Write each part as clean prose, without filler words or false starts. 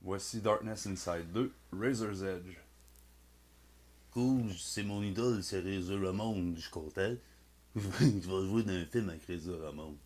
Voici Darkness Inside 2, Razor's Edge. Cool, c'est mon idole, c'est Razor Ramon, je suis content. Je vais jouer dans un film avec Razor Ramon.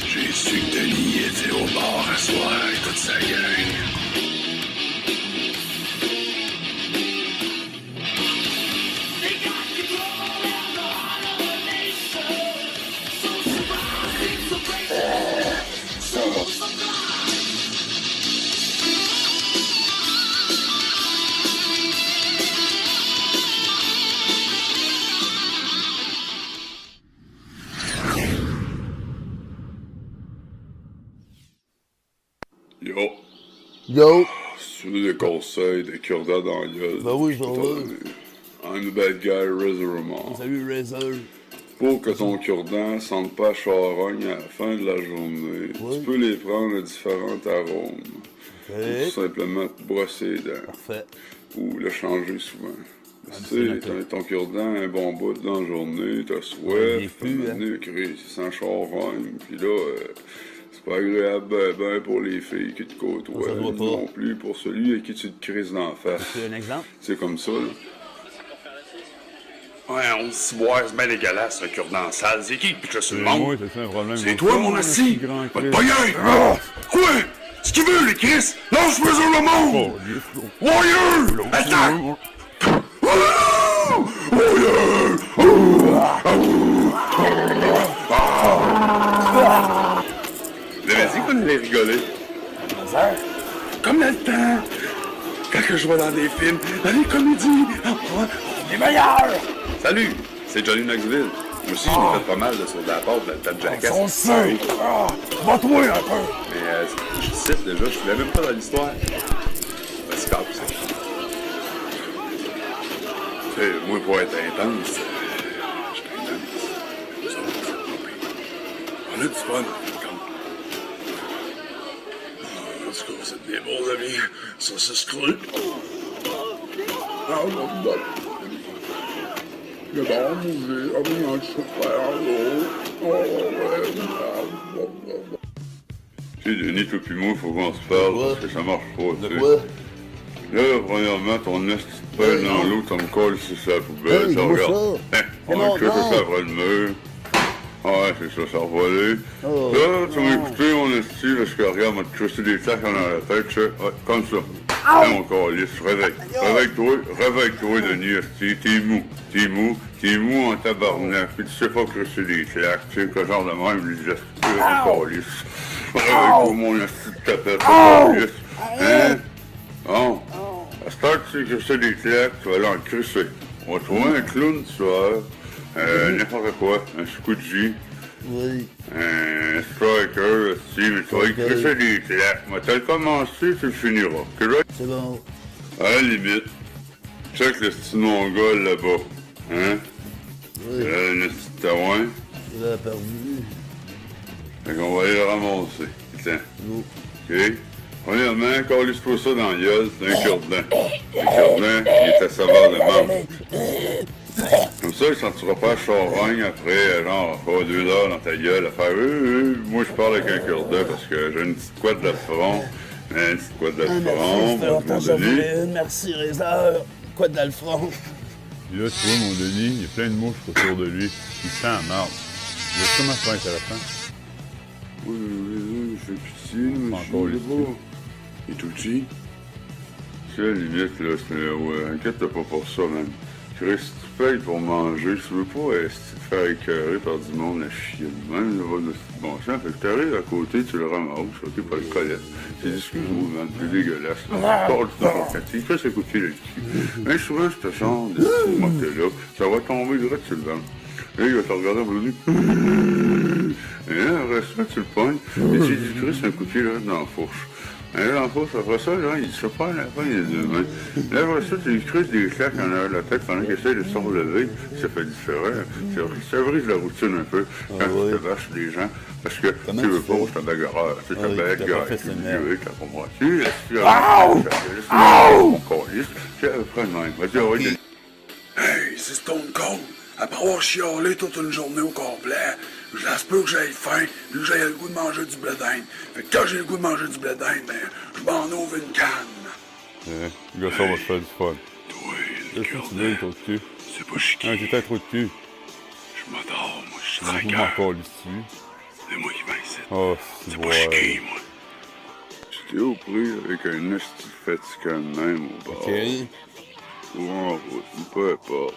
J'ai su que Denis était au bord à soir avec toute sa gang. Yo, Yo! si tu veux des conseils, des cure-dents dans la gueule, Ben oui, je peux j'en t'en veux. donner. I'm the bad guy, Razor Ramon. Salut Razor! Pour que ton cure-dent sente pas charogne à la fin de la journée, Oui. tu peux les prendre à différents arômes. Ou tout Ok, simplement te brosser les dents. parfait. Ou le changer souvent. c'est Tu noté. sais, ton cure-dent un bon bout dans la journée, t'as Ouais, soif, il est plus, hein. c'est sans charogne, pis là, c'est pas agréable ben pour les filles qui te côtoient, Ça doit pas. non plus pour celui à qui tu te crises d'en face. C'est un exemple? C'est comme ça, là. Ouais, on se boit, c'est bien dégueulasse, le cure-dent sale. C'est qui qui pique sur le monde? c'est un problème. C'est toi, mon assis! Va te pogner! Quoi? Ce qu'il veut, les Chris! Lâche-moi sur le monde! Warrior! Attaque! Mais vas-y qu'on allait rigoler. Comme dans le temps, quand que je vais dans des films, dans les comédies, les meilleurs! Salut, c'est Johnny Knoxville. Moi aussi, je m'ai fait pas mal là, sur de la porte, de la table jackass. On sait! Va-toi un peu! Mais je cite déjà, je voulais même pas dans l'histoire. Vas-y, cap, ça. Tu sais, moi, pour être intense, je suis intense. Ça, c'est pas pire. On a du fun, comme. En tout cas, vous êtes des bons amis. Ça se scroule. Le bon musée, on a super tu sais, Denis, toi pis moi, faut qu'on se parle, quoi? parce que ça marche pas, De tu sais. quoi? Là, premièrement, ton esti de pelle dans l'eau, ça me colle sur sa poubelle, Hey, ça dis-moi regarde. ça. Hein, Mais on non, a que ça, non. ça après le mur. Ouais, c'est ça, ça a volé. Oh, Là, tu m'as non. écouté, mon esti, parce que regarde, m'a crissé des claques dans la tête, tu sais. Ouais, comme ça. Hein, mon calice, réveille. Réveille-toi, Denis, esti, t'es mou en tabarnak, pis tu sais pas crisser des claques, tu sais, que genre de même, les esti, mon calice. Réveille-toi, mon esti de tapette, calice. Hein? Bon. À ce temps que tu sais crisser des claques, tu vas aller en crisser. On va trouver un clown ce soir, n'importe quoi, un squidgy, Oui. un striker, aussi, mais tu vas y crisser des claques. Mais t'as commencé, tu le finiras. Correct? C'est bon. À la limite, check le petit mongol là-bas. Hein? Oui. Le petit taouin. Il a perdu. Fait qu'on va aller le ramasser. passer. Attends. OK? Premièrement, calisse-toi ça dans la gueule, c'est un cure-dent. Le cure-dent, il est à saveur de menthe. Comme ça, il sentira pas charogne après, genre, 2 heures dans ta gueule à faire moi je parle avec un cure-dent parce que j'ai une petite couette de front. Une petite couette de front, mon Denis. Merci, Razor. Quoi dans le front? Puis là, tu vois, mon Denis, il y a plein de mouches autour de lui. Il sent la marde. Il est sûrement pas intéressant. Oui, je fais pitié, mais je suis beau. Il est tout petit. C'est la limite, là, inquiète-toi pas pour ça, man. Chris, si tu payes pour manger, tu veux pas te faire écœurer par du monde à chier de même, là, de bon sens. Fait que t'arrives à côté, tu le ramasses, ok, par le collet. Tu dis, excuse-moi, man, c'est dégueulasse. Parle tout ton petit, fais ce coup de pied là-dessus. Mais souvent, je te sens, moi que t'es là, ça va tomber direct sur le ventre. Là, il va te regarder en plus. Et là, après ça, tu le pognes, et tu dis, Chris, un coup de pied là, dans la fourche. Et là, en fait, après ça, là, il se prend la fin des 2 mains. Là, après ça, tu lui creuses des claques en arrière de la tête pendant qu'il essaie de se relever. Ça fait différent. Ça brise la routine un peu quand tu te vaches des gens. Parce que tu veux pas, c'est un bagarreur. C'est un bagarreur. Tu veux, t'as pas moi. Tu laisses plus mon calice. C'est à peu près le même. Vas-y, on va dire. Hey, c'est Stone Cold. Après avoir chialé toute une journée au complet, ça se peut que j'aille faim, puis que j'aille le goût de manger du blé d'Inde. Fait que quand j'ai le goût de manger du blé d'Inde, ben, je m'en ouvre une canne. Le gars, ça va se faire du fun. Toi, Qu'est-ce que tu veux, ton cul? c'est pas chiqué. Ah, t'es un trou de cul. Je m'adore, moi, je suis Beaucoup traqueur. encore ici. C'est moi qui vais ici. Oh, C'est pas chiqué, moi. J'étais au prix avec un esti fatigant de même au bar. OK. Ou en route, peu importe.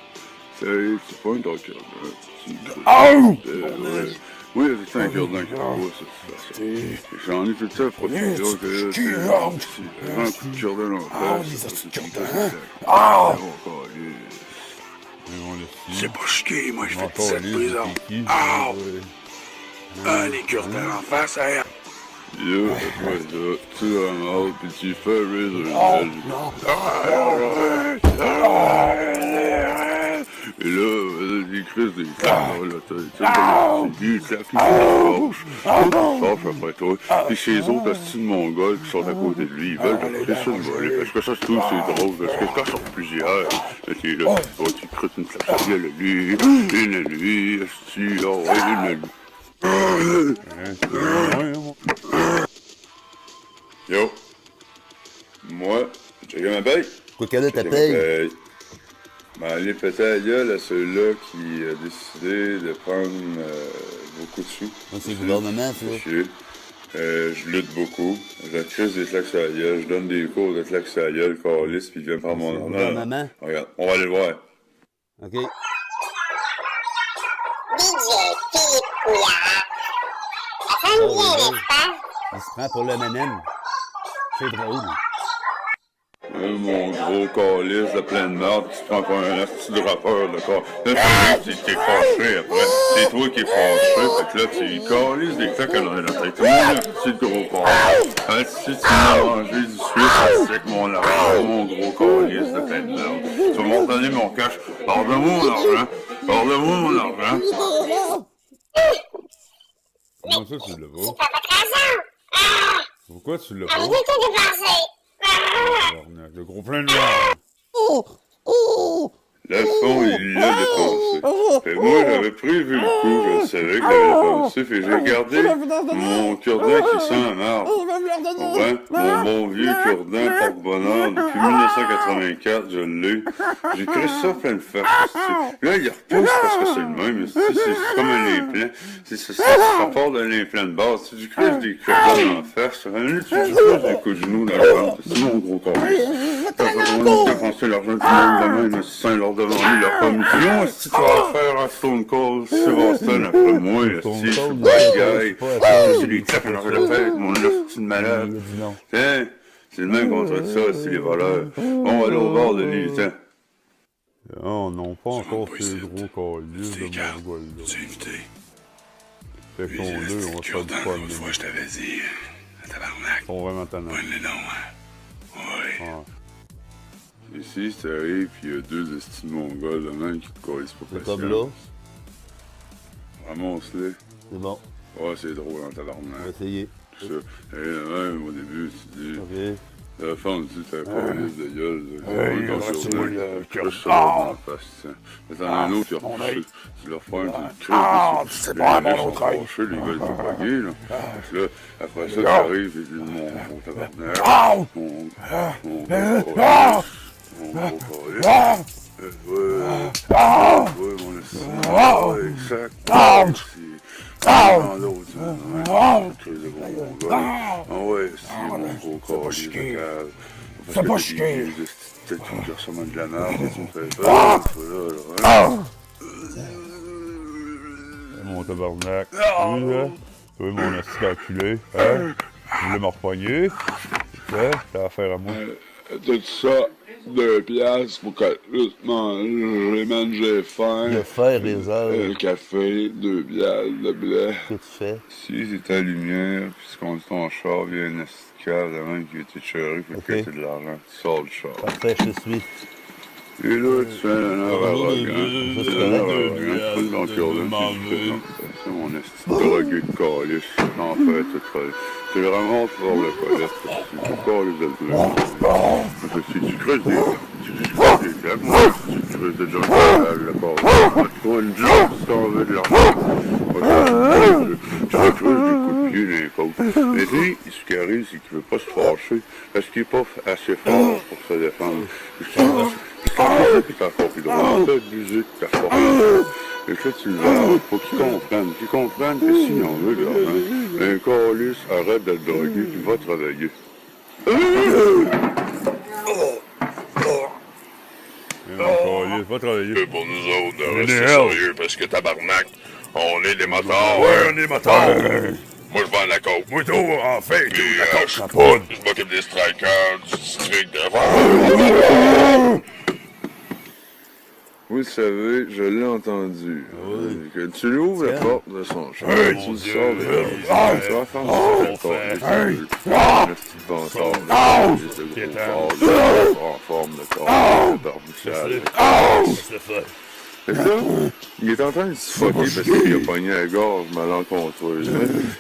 Sérieux, tu pognes ton cure-dent. Oui, c'est un cure-dent qui envoie, ça, de toute façon. J'en ai tout le temps à profiter. Un coup de cure-dent dans la face. C'est pas chiqué, moi, je fais Encore 17 lui, prisons. c'est qui? Les cure-dents en face, hein. Là, après ça, tu ramasses pis tu fais Razor Et là, les crises des claques, là, tu sais, des claques qui se fâchent après toi. Pis ces autres hosties de mongols qui sont à côté de lui, ils veulent te faire ça de voler. Parce que ça, je trouve, c'est drôle. Parce que quand ils sont plusieurs, t'es là, tu crées une claque, ça vient à lui, hostie, une à lui. Yo, moi, j'ai ma paye. Quoi qu'elle a ta paye? Ben, allez péter la gueule à celui-là qui a décidé de prendre beaucoup de sous. C'est le gouvernement, ça. Je lutte beaucoup. Je crise des claques sur la gueule. Je donne des cours de claques sur la gueule, calisse, puis il vient prendre mon argent. Gouvernement? Regarde, on va aller le voir. OK. DJ Philippe Couillard. Ça sonne bien, n'est-ce pas? Il se prend pour le M&M. C'est drôle. Mon gros calice de pleine merde, tu te prends pour un petit de rappeur de corps. Là, t'es fâché après. C'est toi qui es fâché. Fait que là, tu calices des claques dans la tête. Tout le monde a un petit gros corps. Si tu m'as mangé du suisse avec mon argent, mon gros calice de pleine merde. Tu vas m'en donner mon cash. Parle-moi mon argent. Parle-moi mon argent. Comment ça, tu l'as pas? Pas votre raison. Pourquoi tu l'as Allez, pas? vite tout dépenser. Le gros plein de merde. Le fond, il l'a dépensé. Fait moi, j'avais prévu le coup, je savais qu'il l'avait dépensé, fait j'ai gardé mon cure-dent qui sent la marde. Ouais, mon bon vieux cure-dent porte-bonheur, depuis 1984, je l'ai. J'ai créé ça plein de face. Là, il repousse parce que c'est le même. C'est comme un implant. Ça part d'un implant de base. Si tu crées des cure-dents en face, tu crées des coups de genoux dans le ventre. C'est mon gros corps. On a dépensé l'argent du monde de même, sans leur demander leur permission. Si tu vas faire à Stone Cold, Sébastien après moi, si je suis bad guy, c'est des claques dans la tête, mon hostie de malade. Tiens, c'est le même contre ça, c'est les voleurs. On va aller au bord de l'île, tiens. Oh non, pas encore ces gros calices de Mongol, là. Tu es invité. Fait qu'on deux, on va se faire du fun. L'autre fois, je t'avais dit, tabarnak, Ils sont vraiment tannants. bonne les noms, hein. Ouais. Ah. Ici, ça arrive, puis il y a deux estimes mongols, le même qui te collent pas C'est patience. comme là. Ramasse-les. C'est bon. Ouais, c'est drôle en On va tabarnak. essayer. Tout ça. Et même au début, tu dis. Ok. La femme, tu sais, t'as un calice de gueule. Hey, Dans reste-moi le cœur. Juste ça dans la face, tu sais. Mais t'en as un autre, il mon a œil. tu leur fais un petit cri. C'est bon, mon autre œil. Les gars, ils sont pognés, là. Fait que là, après ça, tu arrives et tu dis, mon tabarnak. Mon ouais, mon estime. Ouais, exact. L'autre, crise de gros gars. Ah ouais, c'est mon gros corps, il est local. Fais pas chier. Peut-être que tu ressembles de la merde, tu me fais peur, là. Mon tabarnak. Oui, là. Oui, mon esti calculé. Hein? Tu voulais me repogner? Hein? T'as affaire à moi. Tout ça, 2 piastres pour que juste manger, man, j'ai faim. Le fer, les heures. Un café, 2 piastres de blé. Qu'est-ce que tu fais? Si c'est ta lumière, puis tu conduis ton char, vient un esticave, la main qui était chérie, faut que c'est de l'argent. Tu sors le char. Parfait, je te suis. Et là, tu fais un heure arrogant. c'est Un heure correct. arrogant, tu prends ton cœur là, c'est mon esti de drogué de calice. J'en fais tout seul. Tu le ramasses pour le colette. Tu calice de bleu. Si tu creuses des claques, moi, si tu creuses des gens qui le corps, tu trouves une job si t'en veux de l'argent. Tu creuses des coups de pied dans les côtes. Mais lui, ce qui arrive, c'est qu'il veut pas se fâcher parce qu'il est pas assez fort pour se défendre. Puis t'as encore plus drôle. T'as abusé de ta force. Et ça, tu le vois, faut qu'ils comprennent. Qu'ils comprennent que s'il en veut de l'argent, un calice arrête de le droguer puis va travailler. Va travailler. C'est pour nous autres de On est rester des sérieux parce que tabarnak, on est des motards. Ouais, on est motards. Moi, je vends la coke. Moi, tout, en fait, Puis, la coke, je la poudre. m'occupe des strikers, du district de... Vous le savez, je l'ai entendu. Que tu lui ouvres la porte de son char, tu le sors de là. Tu vas faire un petit bâtard de gros fort, en forme de corps, de barbichage. C'est fait. Fait que là, il est en train de se fucker parce qu'il a pogné la gorge malencontreuse.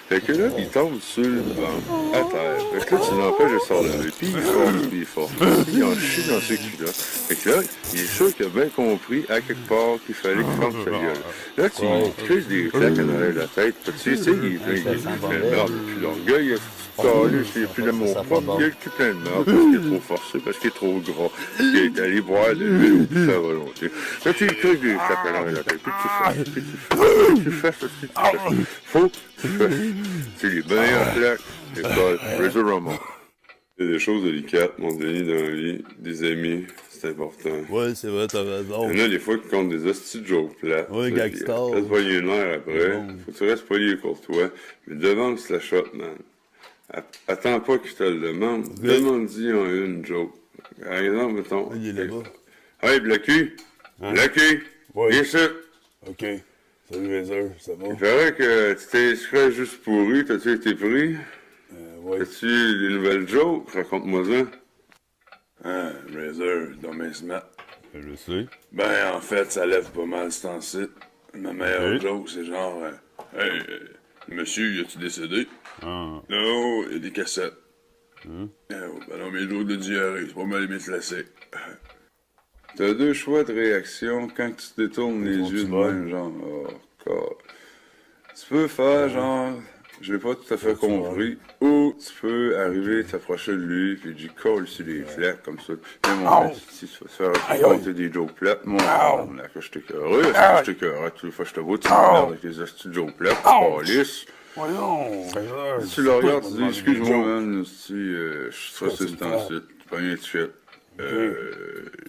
Fait que là, il tombe sur le banc, à terre. Fait que là, tu l'empêches de s'enlever. Puis il force. Il en chie dans ses culottes. Fait que là, il est sûr qu'il a bien compris à quelque part qu'il fallait qu'il ferme sa gueule. Là, tu crises des claques en arrière de la tête. Tu sais, il est plein de merde. Puis l'orgueil, il n'y a plus d'amour propre, il a le cul plein de merde parce qu'il est trop forcé, parce qu'il est trop gras, il est allé boire de l'huile au sa volonté. Là, tu crises des claques en arrière de la tête. Puis tu fais ce que tu fais. Faut que tu fais. C'est les meilleures claques. École, Razor Ramon. Il y a des choses délicates, mon Denis, dans la vie. Des amis, c'est important. Ouais, c'est vrai, t'as raison. Il y en a des fois qui comptent des hosties de jokes plates. Ouais, gagstar. Fais-te voyer une heure après. Faut que tu restes poli et courtois. Mais devance la shot, man. Attends pas qu'il te le demande. Demande-y en une joke. Par exemple, mettons. Il est là-bas. Hey, Blacky! Blacky! Ouais. Viens ici! OK. Salut, les heures, ça va? Il paraît que tu t'es inscrit juste pourri. T'as-tu été pris? Ouais. As-tu des nouvelles jokes? Raconte-moi ça. Razor, demain se met. Je sais. Ben, en fait, ça lève pas mal ce temps-ci. Ma meilleure Ok. joke, c'est genre, hey, monsieur, y a-tu décédé? Ah. Non, il y a des cassettes. Ben non, mes jours de diarrhée, c'est pas mal aimé se laisser. T'as deux choix de réaction quand tu détournes les yeux de même, genre, oh, God. Tu peux faire genre, je l'ai pas tout à fait compris, ou tu peux arriver, t'approcher de lui, puis tu colle sur les flaques comme ça. Mais mon frère, si tu vas te faire raconter des jokes plates, mon là, que je t'écœurais, est-ce que je t'écœurais, toutes les fois que je te vois, tu me regardes avec tes astuces de jokes plates, tu lisse. Si tu le regardes, tu dis, excuse-moi, man, si je suis stressé ce temps-ci, tu prends rien de suite.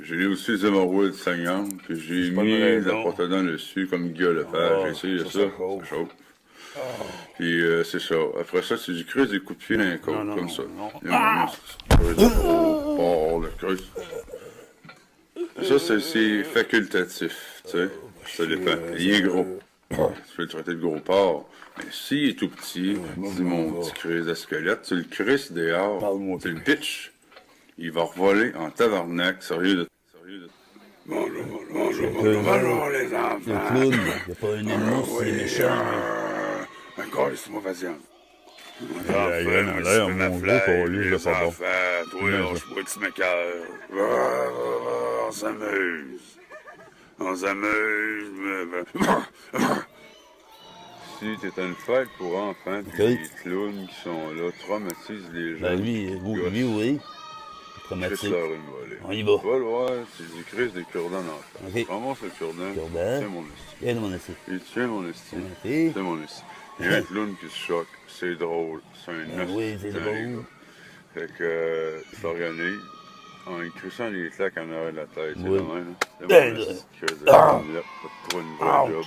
J'ai aussi les hémorroïdes saignantes, puis j'ai mis la porte-dents dessus comme Guy Lepage. J'ai essayé ça chauffe. Puis c'est ça. Après ça, tu creuses des coups de pied dans les côtes, comme ça. Le creuse. Ça, c'est facultatif, tu sais. Ça dépend. Il est gros. Tu peux le traiter de gros porc. Mais s'il est tout petit, dis mon petit creuse de squelette, tu le creuses dehors, tu le pitches. Il va revoler en tabarnak, sérieux de... Bonjour Le les enfants. clown, il n'y a pas un ennemi, c'est méchant. Encore, laisse-moi patience. La graine à l'air, mon gros, qu'on lui, je sais pas. Toi, lâche-moi, tu m'écœures. On s'amuse. On s'amuse. Si t'es une fête pour enfants, puis Ok. les clowns qui sont là traumatisent les gens. Ben lui, oui. Chris Traumatique. leur une volée. On y va. Va le voir, c'est du Chris des cure-dents en face. Ok. Ramasse le cure-dent. Cure-dent. Tiens mon esti. Viens de mon essai. Il tient mon esti. Ok. Tiens mon esti. Il y a un clown qui se choque. C'est drôle. C'est un Ah esti. oui, c'est de drôle. gars. Fait que tu t'organises en lui crissant les claques en arrière de la tête. C'est Oui. le même. C'est Ben, mon là. esti. Chris de là. Faut te trouver une vraie job.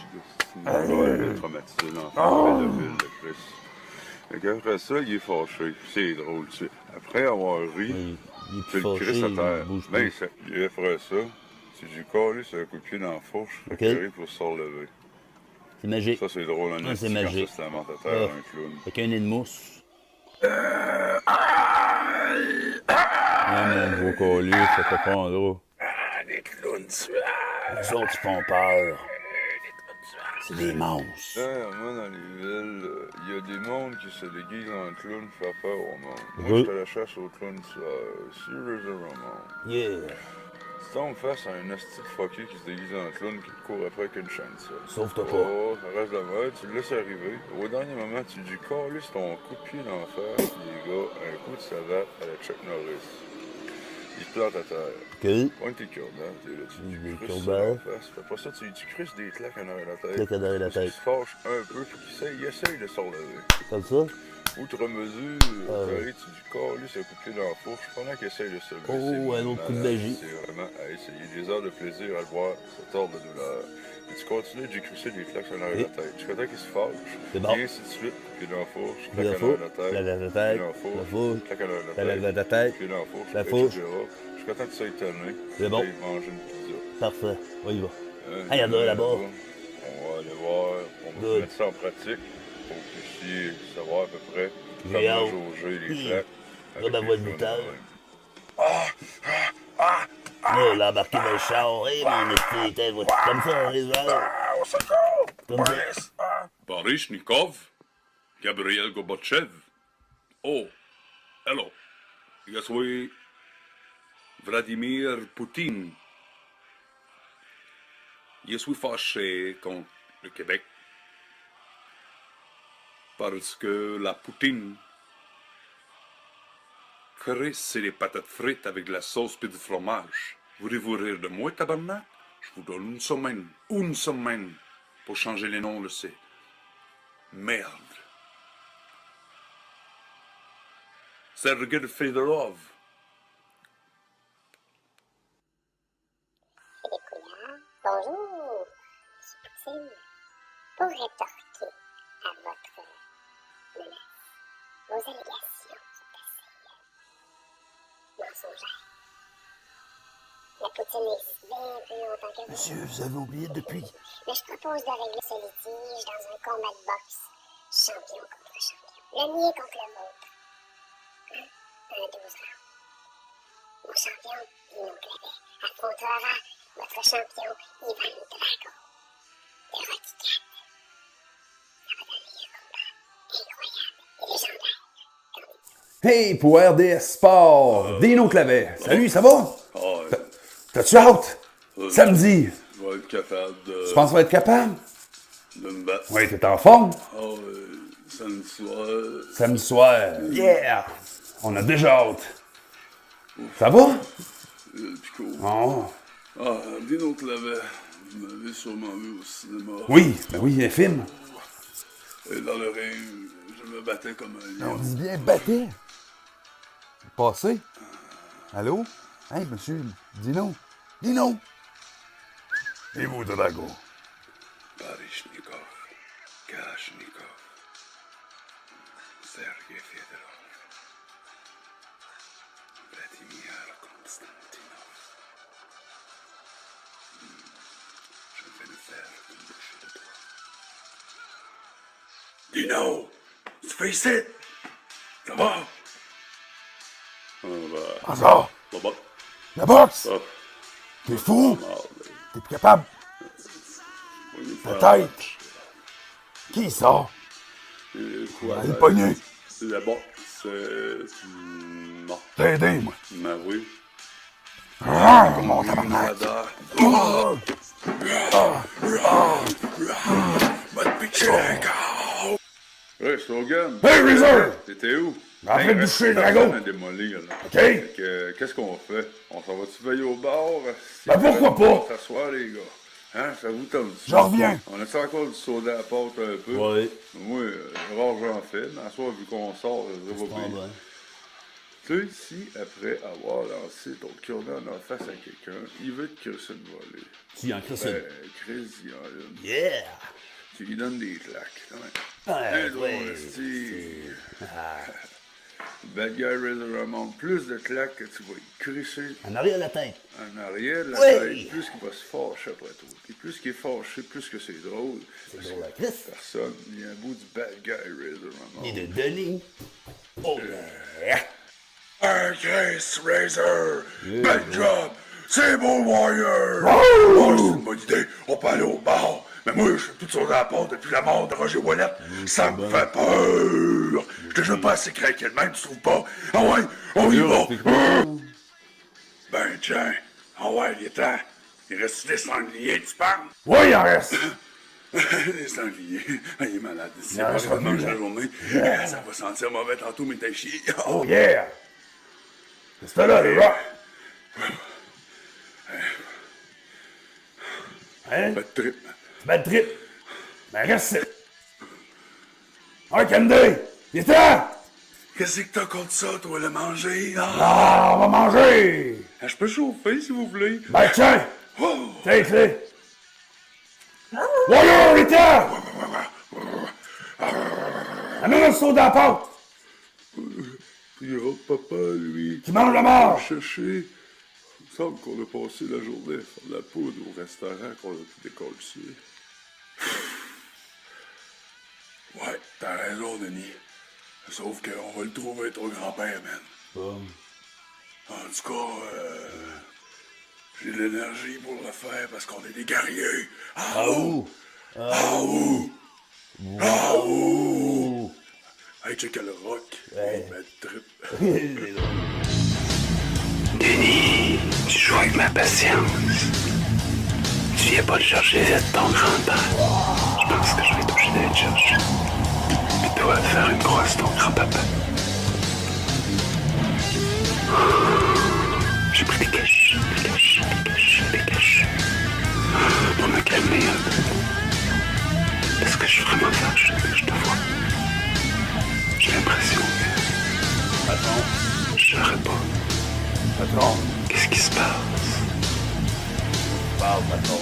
C'est une vraie traumatisée l'enfant. Pédophile de Chris. Fait qu'après ça, il est fâché. C'est drôle, tu sais. Après avoir ri, Il est tu plus le fâché, crisses à il terre. bouge Ben, plus. il ferait ça. Tu lui colles sur un coup de pied dans la fourche, fait Ok. qu'il arrive pour se relever. C'est magique. Ça, c'est drôle, en Ah, esti, c'est quand magique. ça se lamente à terre, Ah. un clown. Fait qu'un nez de mousse. Ah, mon gros collier, ça te prendra. Les clowns tueurs. Les autres, ils font peur. C'est des monstres. Moi, dans les villes, il y a des mondes qui se déguisent en clown pour faire peur au monde. Moi, Oui. je fais la chasse aux clowns sérieusement. Yeah. Si on me face à un esti de fucké qui se déguise en clown qui te court après avec une chaîne, ça. Sauve-toi pas. Oh, ça reste de mode, tu le laisses arriver. Au dernier moment, tu lui colles ton coup de pied d'en face, les gars, un coup de savate à la Chuck Norris. Il te plante à terre. Ok. Pointe tes cure-dents, t'es là, tu Des lui crisses cure-dents. ça en face. Après ça, tu crisses des claques en arrière de la tête. Claques en arrière de la Parce qu'il tête. se fâche un peu, faut qu'il essaye de se relever. Comme ça? Outre mesure, ouais. tu lui colles un coup de pied dans la fourche pendant qu'il essaye de se lever. Oh, C'est un autre coup de malade. magie. C'est vraiment à essayer. Des heures de plaisir à le voir se tordre de douleur. Et tu continues de lui crisser des claques en arrière de la tête. Jusqu'à temps qu'il se fâche. C'est bon. Et ainsi de suite. Puis dans la fourche, Puis la claque en arrière de la fourche, tête. la tête, Puis dans la fourche, la fourche, claque en arrière de la la tête. de tête, Puis dans la fourche, la fourche. etc. Jusqu'à temps que tu sois étonné. C'est bon. Et manger une pizza. Parfait. On y va. Hein, Ah, il y en a là-bas. On va aller voir, on va Good. mettre ça en pratique pour que vous puissiez savoir à peu près J'ai comment hâte. jauger les Hi. claques. Là, ma avec voix les de clowns lutteur. de même. Là, là, embarqué dans le char. Hé, mon esti, t'es comme ça, les autres. Au secours! Comme ça. Police! Baryshnikov, Gabriel Gorbachev. Oh, hello. Je suis Vladimir Poutine. Je suis fâché contre le Québec parce que la poutine crisse les patates frites avec de la sauce et du fromage. Voulez-vous rire de moi, tabarnak? Je vous donne une semaine pour changer les noms de ces merde. Sergei Fedorov. Philippe Couillard, bonjour, Monsieur Poutine. Pour rétorquer à votre menace, vos allégations sont assez mensongères. La Poutine existe bien plus longtemps que vous. Monsieur, vous avez oublié depuis. Mais je propose de régler ce litige dans un combat de boxe, champion contre champion. Le mien contre le vôtre. Un 12 rounds. Mon champion, Dino Clavet, affrontera votre champion, Ivan Drago. De Rocky 4. Ça va donner un combat incroyable et légendaire. Hey, pour RDS Sport, Dino Clavet. Salut, ça va? Ah, T'as-tu hâte? Samedi, je vais être capable tu penses qu'on va être capable? de me battre. Oui, t'es en forme? Samedi soir. Samedi soir. Yeah! On a déjà hâte. Ça va? Pico. Oh. Ah, Dino Clavet, vous m'avez sûrement vu au cinéma. Oui, ben oui, un film. Et dans le ring, je me battais comme un On lion. dit bien battait. Passé. Allô? Hey, monsieur Dino. Dino! Et vous, Drago? Baryshnikov, Kalashnikov, Sergei Fedorov, Vladimir Konstantinov. Je vais le faire t'embaucher de toi. Dino! Tu fais ici? Ça va? Ah ça! Baba, La boxe! ah, T'es fou? marre, T'es plus capable? oui, Ta tête! Qui ça? Quoi? Elle est pognée. La boxe, non. T'as aidé, moi. Ben oui. Ah, mon tabarnak. Nada. Va te pitcher un corps. Ouais, Slogan. Hey, Razor! T'étais où? En train de boucher le dragon. À démolir, là. OK? Fait que, qu'est-ce qu'on fait? On s'en va-tu veiller au bar? Ben, pourquoi pas? S'asseoir, les gars. Hein, ça vous tente? Je reviens. On a-tu encore du soda à pâte un peu? Ouais. Moi, rare j'en fais, mais à soir, vu qu'on sort, ça va bien. Ben. Tu sais, si, après avoir lancé ton cure-dent en face à quelqu'un, il veut te crisser une volée. Tu en crées ça. Ben, Chris, il en a une. Yeah! Tu lui donnes des claques, quand même. Ouais, Hey, ouais. esti. Bad Guy Razor Ramon, plus de claques que tu vas y crisser En arrière de la tête. en arrière de la Oui. tête, plus qu'il va se fâcher après toi. Puis plus qu'il est fâché, plus que c'est drôle. C'est drôle à Chris. Personne, il y a un bout du Bad Guy Razor Ramon. Et de Denis. Oh yeah! Hey, Chris Razor. Bad job. C'est beau, Warrior. Oh, c'est une bonne idée. On peut aller au bar. Mais moi, je suis tout sur la porte depuis la mort de Roger Wallet. Ça me fait peur. Je te jure pas assez craqué de même, tu trouves pas? Ah ouais, on y va. Ben, tiens. Ah ouais, il est temps. Il reste des sangliers, tu parles? Oui, il en reste. Les sangliers. Ah, il est malade. C'est Non, pas je vraiment reviens, mange la là. journée. Ça va sentir mauvais tantôt, mais t'es chier. Oh, yeah! C'est là, les rocks. Hein? Pas de trip. Bad trip. Ben, reste ici. Un Candy! Il est temps! Qu'est-ce que t'as contre ça, toi, le manger? Ah, Ah, on va manger! Je peux chauffer si vous voulez. Ben, tiens! oh. Tiens, les clés! Warrior, il est temps! Amène un seau dans la pâte! Puis papa, lui, Qui mange la a mort! cherché. Il me semble qu'on a passé la journée à faire de la poudre au restaurant qu'on a tout décollé. Ouais, t'as raison, Denis. Sauf qu'on va le trouver, ton grand-père, man. En tout cas, j'ai de l'énergie pour le faire parce qu'on est des guerriers. Ah ouh! Ah ouh! Ah ouh! Hey, check le rock. Ouais. Bad trip. C'est drôle. Denis, tu joues avec ma patience. Tu viens pas le chercher via ton grand-père. Je pense que je vais être obligé d'aller te chercher. Puis toi, faire une croix ton grand-papa. J'ai pris des cachets, pour me calmer un peu. Parce que je suis vraiment fâché que je te vois. J'ai l'impression que... Patron. Je saurais pas. Patron. Qu'est-ce qui se passe? Parle, patron.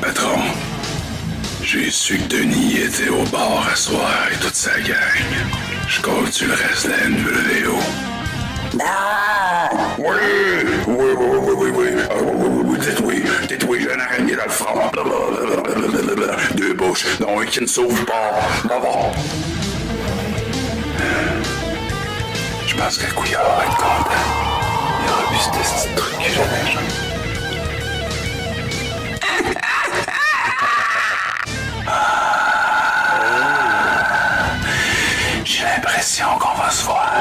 Patron, j'ai su que Denis était au bar à soir et toute sa gang. Je compte le reste de la NWO. Ah! Oui! Dites-oui, j'ai un araignée dans le front. Deux bouches, dont un qui ne sauve pas. Je pense que Couillard va être content. Il aura vu ce petit truc que j'avais jamais. J'ai l'impression qu'on va se voir.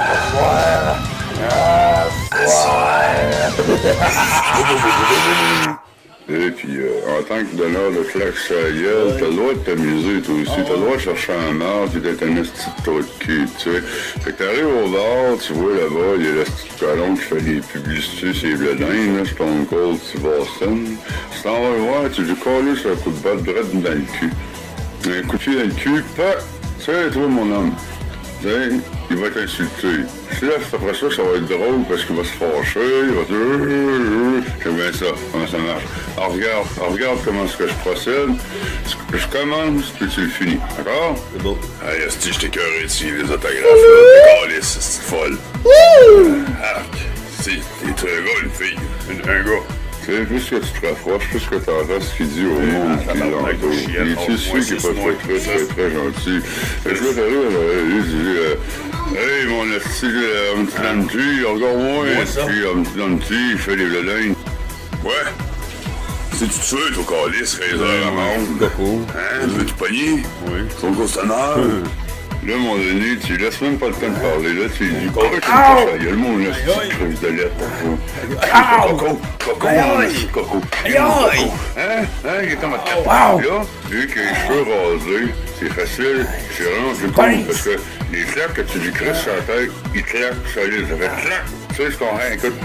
À soir. Et puis, en tant que donneur de claques sur la gueule, t'as le droit de t'amuser, toi aussi. T'as le droit de chercher un marde puis d'être un esti de trou de cul, tu sais. Fait que t'arrives au bar, tu vois là-bas, il y a l'esti de colon qui fait des publicités sur les bledins, là, Stone Cold, Steve Austin. Tu t'en vas le voir, tu lui colles sur un coup de batte droite dans le cul. Un coup de pied dans le cul, pas. Tu sais, toi, mon homme. Tu sais, il va t'insulter. Si là, après ça, ça va être drôle parce qu'il va se fâcher, il va dire j'aime bien ça, comment ça marche. Alors regarde comment est-ce que je procède. Je commence, puis tu le finis. D'accord? C'est beau. Hey, esti, je t'ai cœuré dessus, les autographes, là. T'es calice, c'est folle. Arc. Si, t'es un gars, une fille. Un gars. Tu sais, plus que tu te rapproches, plus que t'entends ce qu'il dit au monde qui l'entoure. Il est sûr qu'il est pas très gentil. Fait que là, t'arrives, il dit hey, mon esti, un petit lanty, regarde-moi, puis un petit lanty, il fait des bledins. Ouais. C'est tout seul, ton calice, raiseur à monde. Coco. Hein, veux-tu pogner? Oui. Son costonneur. Là, à un moment donné, tu laisses même pas le temps de parler. Là, tu dis, quoi, tu me gueule, mon creuse de lettre pour vous. Coco, Coco, Coco. Hein? Il est comme à quatre. Là, vu qu'il a les cheveux rasés, c'est facile, c'est vraiment plus cool, parce que les claques que tu lui crisses sur la tête, il claque, ça les fait clac. Tu sais ce qu'on a, écoute.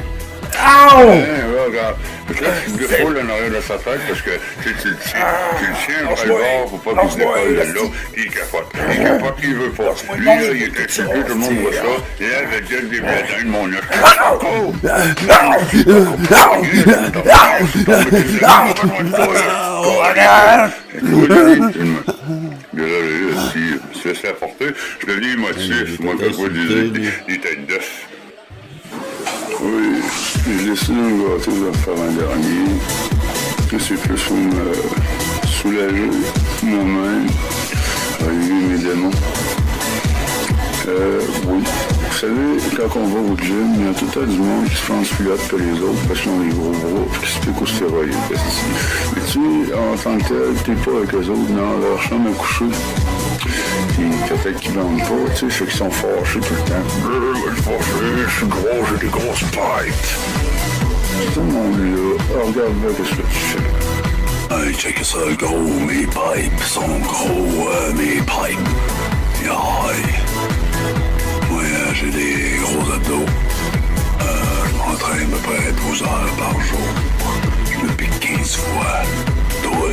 Regarde. Fait que là, tu te défoules en arrière de sa tête parce que tu le tiens vers le bord, faut pas qu'il se décolle de là, puis il capote. Il capote, il veut pas. Lui, là, il est excité, tout le monde voit ça. Et là, le gueule des blédins de mon œuf. Si je laisse la porter, je deviens émotif, moi, quand je vois des têtes d'œufs. Oui, j'ai décidé de me gâter de faire un dernier. C'est plus pour me soulager moi-même, régler mes démons. Oui. Vous savez, quand on va au gym, il y a tout le temps du monde qui se pense plus hâte que les autres parce qu'ils ont des gros bras et qui se piquent aux stéroïdes. Mais tu sais, en tant que tel, t'es pas avec eux autres dans leur chambre à coucher. Puis peut-être qu'ils vendent pas, tu sais, ceux qui sont fâchés tout le temps. Je suis fâché, je suis gros, j'ai des grosses pipes. Tout le monde-là, regarde-moi qu'est-ce que tu fais. Hey, check ça, gros, mes pipes sont gros, mes pipes. Aïe. Ouais, j'ai des gros abdos. Je m'entraîne à peu près 12 heures par jour. Je me pique 15 fois. Toi.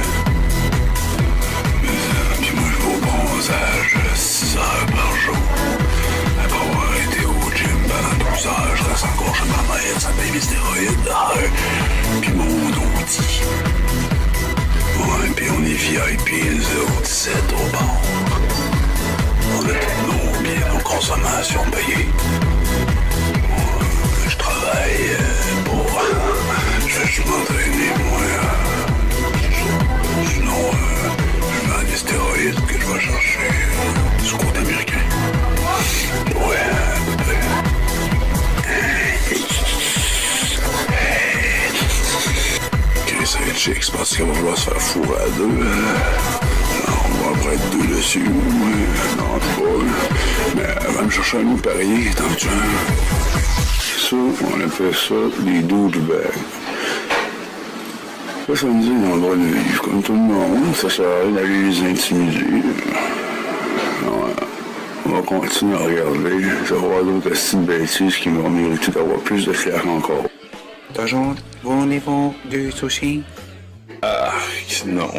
Puis moi, je vais au bronzage 6 heures par jour. Après avoir été au gym pendant 12 heures, je reste encore chez ma mère, ça paye mes stéroïdes. Puis mon outil. Ouais, puis on est VIP, les autres, 7 au bord. On a tous nos biens, nos consommations payées. Je travaille pour... Je vais juste m'entraîner, moi. Sinon, je vends des stéroïdes que je vais chercher du côté américain. Ouais, à peu près. Chris et Chicks, parce qu'on va vouloir se faire fourrer à deux. On va après être deux dessus, non, pas. Mais elle va me chercher un loup pareil, tant que tu ça, on appelle ça des douchebags. Ça me dit dans le droit de vivre comme tout le monde, ça sert à rien d'aller les intimider. Ouais. On va continuer à regarder, je vais voir d'autres petites bêtises qui vont mériter d'avoir plus de flair encore. Toujours vos niveaux de sushi? Ah, non.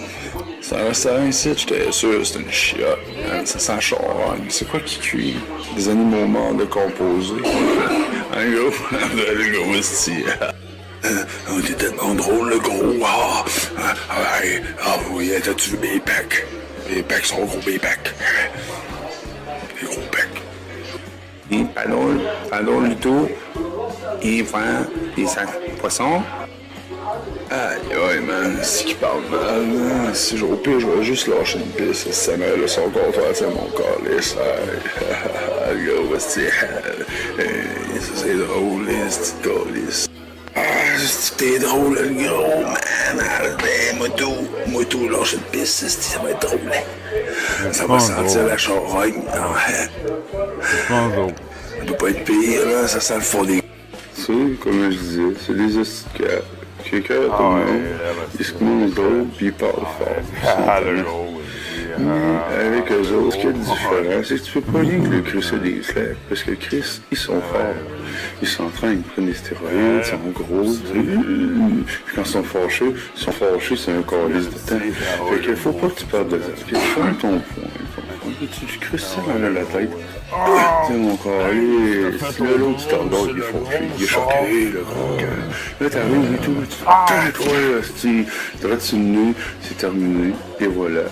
C'est un restaurant ici, j'étais sûr, c'était une chiotte. Ça sent charogne. C'est quoi qui cuit? Des animaux morts décomposés. Un gros, le gros esti. On était tellement drôle, le gros. Oui, t'as-tu vu mes pecs? Mes pecs sont gros, mes pecs. Les gros pecs. Pardon, Luto. Il vend des sacs poissons. Aïe, man, c'est qui parle mal, man. Si au pire, je vais juste lâcher une piste. Ça me laisse son comptoir, c'est mon calice. Le gars, c'est drôle, les petites calices. C'était drôle, le gros, man. Moi tout, lâcher une piste, ça va être drôle. Ça va sentir la charogne. Ça doit pas être pire, là, ça sent le fond des... Ça, comme je disais, c'est des estiquettes. Quelqu'un à tout le monde, il se mange drôle, puis il parle fort. Avec eux autres, ce qui est différent, c'est que tu peux pas rien que le Chris a des claques, parce que Chris, ils sont forts. Ils s'entraînent, ils prennent des stéroïdes, ils sont gros, puis quand ils sont fâchés, c'est un calice de temps. Fait qu'il faut pas que tu parles de ça. Puis tu fais ton point. Tu crisses ça dans la tête. C'est mon calice. Là, l'autre, tu t'endors, il est fâché, il est choqué, le gros cœur. Là, t'arrives et tout, tu te droit sur le nez, c'est terminé, et voilà.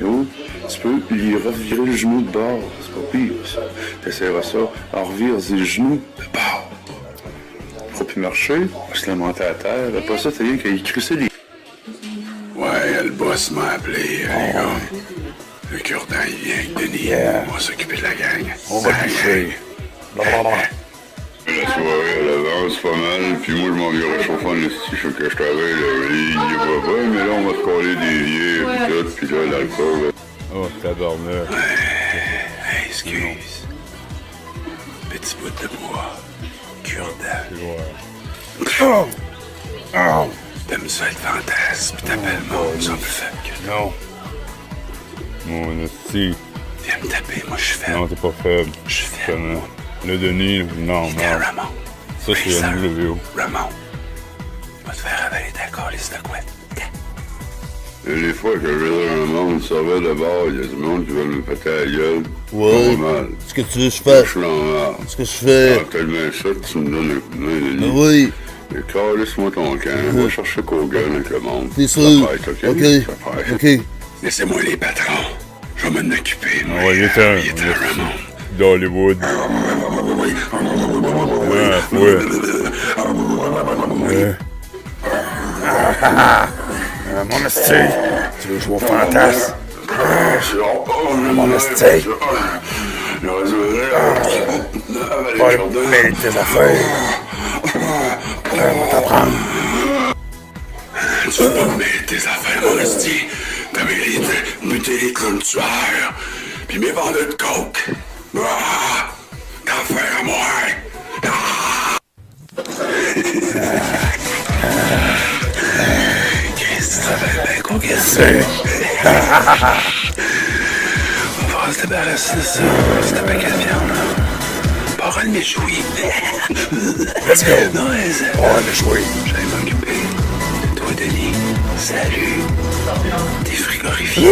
Et oh, tu peux lui revirer le genou de bord, c'est pas pire ça. T'essaieras ça, en revire le genou de bord. Faut plus marcher, on va se lamenter à terre, après ça, t'as rien qu'à y crisser les... Ouais, le boss m'a appelé, les gars. Le cure-dent, il vient avec Denis, on va s'occuper de la gang. On va kiffer. La soirée à l'avance, c'est pas mal. Puis moi, je m'en vais réchauffer en esti. Je que je travaille, là. Il y va pas, mais là, on va se coller des liens, pis tout. Pis là, l'alcool, là. Oh, tabarnak. Hey, excuse. Petit bout de bois. Cure-dent. Oh! Oh! T'aimes ça être fantasme, pis t'appelles mon ça me fait que non. Mon esti. Viens me taper, moi je suis faible. Non, t'es pas faible. Je suis faible. Le Denis, non, C'était non. Ramon. Ça, c'est un vidéo. Ramon. Va te faire avaler ta calice de couette. Les fois que je vais dans le monde, ça va de bord, il y a du monde qui veut me péter la gueule. Ouais. Normal. Ce que tu veux que je fasse. Je suis en marre. Ce que je fais. Ah, tellement ça que tu me donnes un coup de main, Denis. Ben oui. Mais calisse-moi ton camp. Va chercher Kogan avec le monde. C'est sûr. Ça fait, OK? Ça fait. OK. Laissez-moi les patrons. Je vais m'en occuper. Ah ouais, il est un Ramon. d'Hollywood. Ah, ouais. Mon esti, tu veux jouer au fantasme? Mon esti. Pas mêler tes affaires. On va t'apprendre. Tu veux pas me mêler tes affaires, mon esti. T'as mêlé de buter les clowns tueurs. Pis mes vendeurs de coke. Ah! T'as affaire à moi. Chris, tu travailles bien concassé. On va se débarrasser de ça. C'est un paquet de viande, là. Parole mes jouets. Let's go. Non, ça. On va jouer. J'allais m'occuper de toi, Denis. Salut. T'es frigorifié,